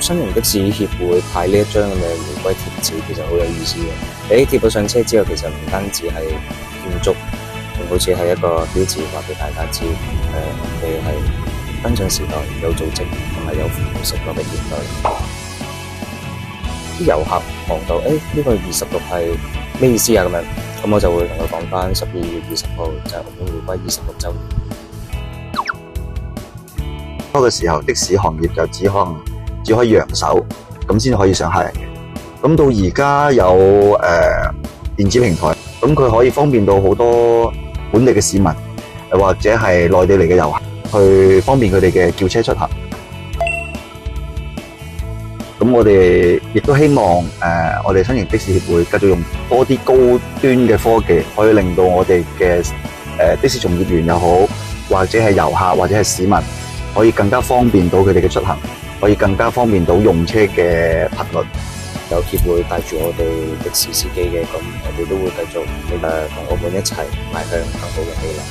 新型的士協會派呢一張咁嘅玫瑰貼紙，其實好有意思嘅。你貼咗上車之後，其實唔單止係建築，仲好似係一個標誌，話俾大家知，我哋係跟上時代，有組織同埋有服務承諾嘅現代。啲遊客望到，呢個26係咩意思啊？咁樣，咁我就會同佢講翻12月20號就係澳門回歸26週年。嗰個時候的士行業就只可以揚手，咁先可以上客人嘅。咁到而家有電子平台，咁佢可以方便到好多本地嘅市民，或者係內地嚟嘅遊客，去方便佢哋嘅叫車出行。咁我哋亦都希望我哋新型的士協會繼續用多啲高端嘅科技，可以令到我哋嘅的士從業員又好，或者係遊客或者係市民，可以更加方便到佢哋嘅出行，可以更加方便到用車嘅頻率。有協會帶住我哋的士司機嘅，咁我哋都會繼續同澳門一齊邁向更好嘅未來。